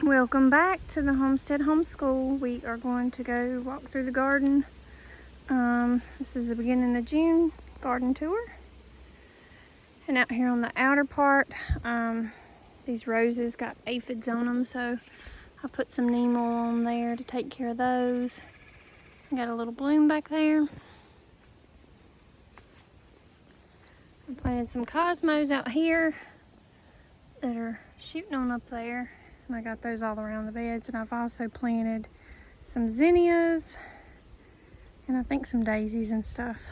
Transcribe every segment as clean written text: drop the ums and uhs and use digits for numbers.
Welcome back to the Homestead Homeschool. We are going to go walk through the garden. This is the beginning of June garden tour. And out here on the outer part, these roses got aphids on them, so I put some neem oil on there to take care of those. Got a little bloom back there. I planted some cosmos out here that are shooting on up there. And I got those all around the beds. And I've also planted some zinnias and I think some daisies and stuff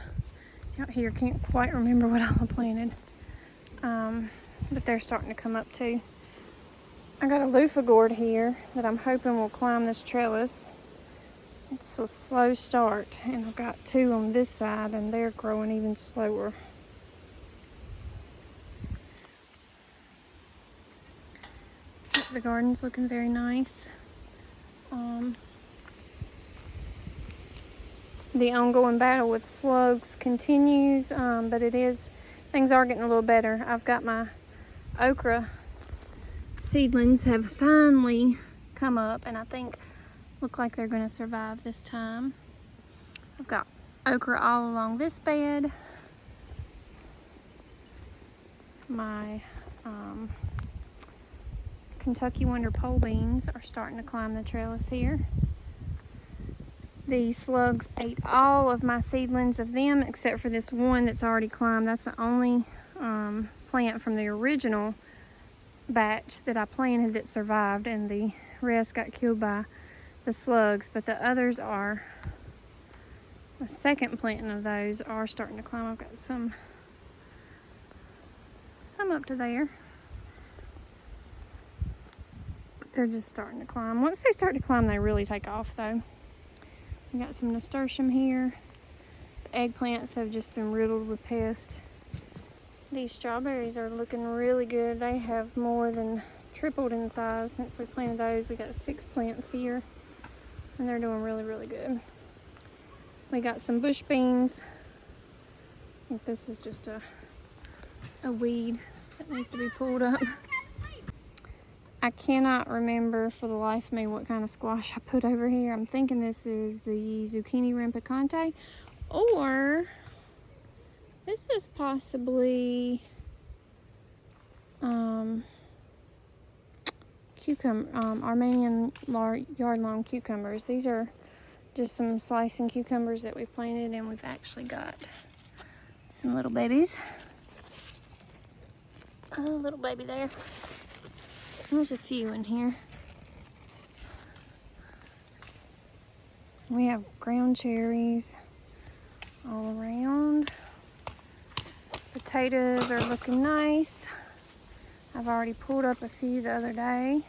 out here. Can't quite remember what all I planted. But they're starting to come up too. I got a loofah gourd here that I'm hoping will climb this trellis. It's a slow start, and I've got two on this side and they're growing even slower. The garden's looking very nice. The ongoing battle with slugs continues, but things are getting a little better. I've got my okra seedlings have finally come up, and I think look like they're going to survive this time. I've got okra all along this bed. My Kentucky Wonder pole beans are starting to climb the trellis here. These slugs ate all of my seedlings of them except for this one that's already climbed. That's the only plant from the original batch that I planted that survived, and the rest got killed by the slugs. But the others are, the second planting of those are starting to climb. I've got some up to there. They're just starting to climb. Once they start to climb, they really take off though. I got some nasturtium here. The eggplants have just been riddled with pests. These strawberries are looking really good. They have more than tripled in size since we planted those. We got 6 plants here and they're doing really, really good. We got some bush beans. I think this is just a weed that needs to be pulled up. I cannot remember for the life of me what kind of squash I put over here. I'm thinking this is the zucchini rampicante, or this is possibly Armenian yard-long cucumbers. These are just some slicing cucumbers that we've planted, and we've actually got some little babies. A little baby there. There's a few in here. We have ground cherries all around. Potatoes are looking nice. I've already pulled up a few the other day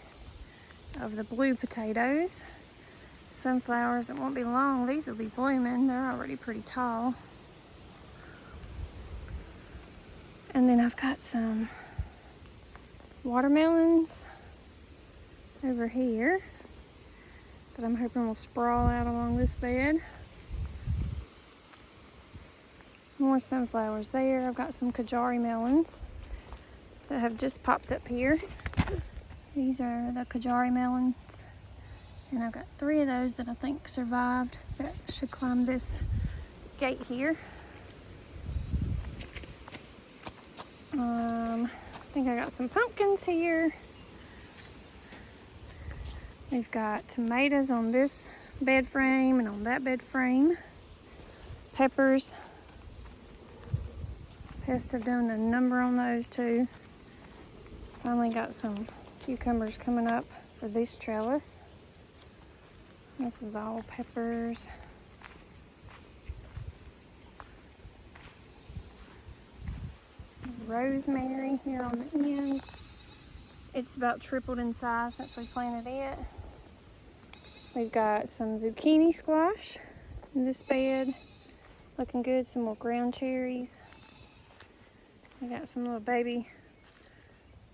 of the blue potatoes. Sunflowers, it won't be long. These will be blooming. They're already pretty tall. And then I've got some watermelons over here that I'm hoping will sprawl out along this bed. More sunflowers there. I've got some Kajari melons that have just popped up here. These are the Kajari melons, and I've got 3 of those that I think survived that should climb this gate here. I think I got some pumpkins here. We've got tomatoes on this bed frame and on that bed frame. Peppers. Pests have done a number on those too. Finally got some cucumbers coming up for this trellis. This is all peppers. Rosemary here on the ends. It's about tripled in size since we planted it. We've got some zucchini squash in this bed. Looking good. Some more ground cherries. We got some little baby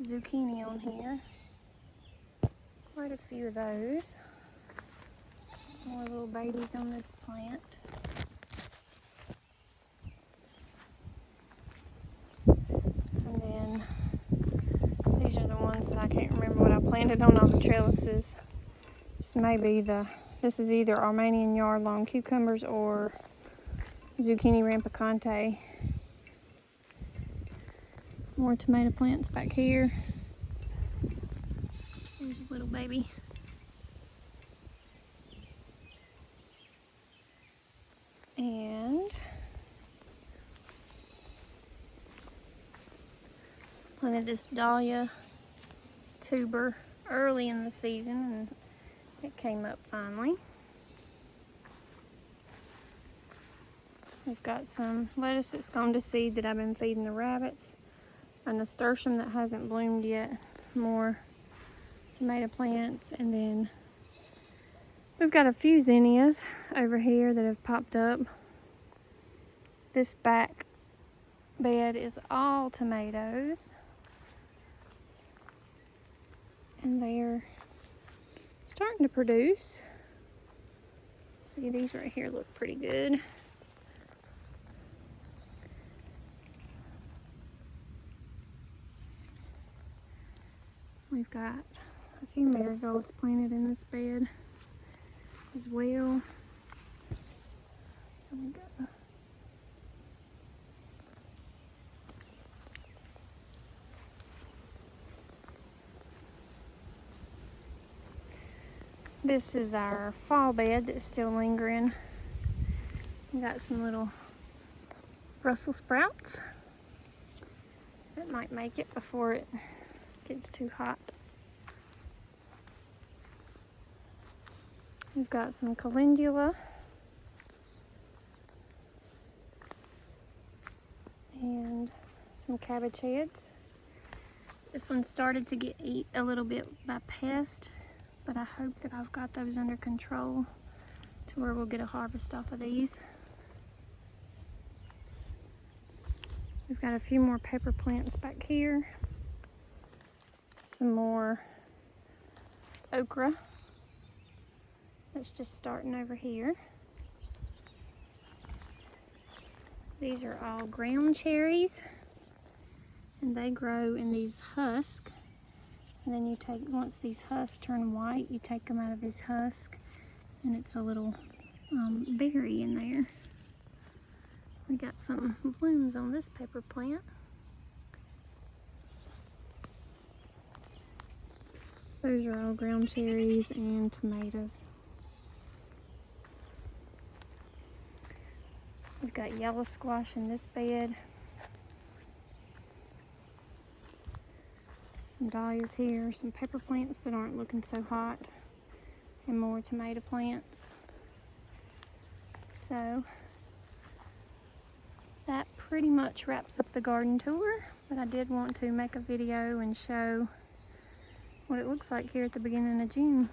zucchini on here. Quite a few of those. Some more little babies on this plant. And then these are the ones that I can't remember what I planted planted on all the trellises. This is either Armenian yard long cucumbers or zucchini rampicante. More tomato plants back here. There's a little baby. And planted this dahlia tuber early in the season, and it came up finally. We've got some lettuce that's gone to seed that I've been feeding the rabbits. A nasturtium that hasn't bloomed yet. More tomato plants, and then we've got a few zinnias over here that have popped up. This back bed is all tomatoes, and they're starting to produce. See, these right here look pretty good. We've got a few marigolds planted in this bed as well. There we go. This is our fall bed that's still lingering. We got some little Brussels sprouts that might make it before it gets too hot. We've got some calendula and some cabbage heads. This one started to get eat a little bit by pest, but I hope that I've got those under control to where we'll get a harvest off of these. We've got a few more pepper plants back here. Some more okra that's just starting over here. These are all ground cherries, and they grow in these husks. And then you take, once these husks turn white, you take them out of this husk, and it's a little berry in there. We got some blooms on this pepper plant. Those are all ground cherries and tomatoes. We've got yellow squash in this bed. Some dahlias here, some pepper plants that aren't looking so hot, and more tomato plants. So that pretty much wraps up the garden tour, but I did want to make a video and show what it looks like here at the beginning of June.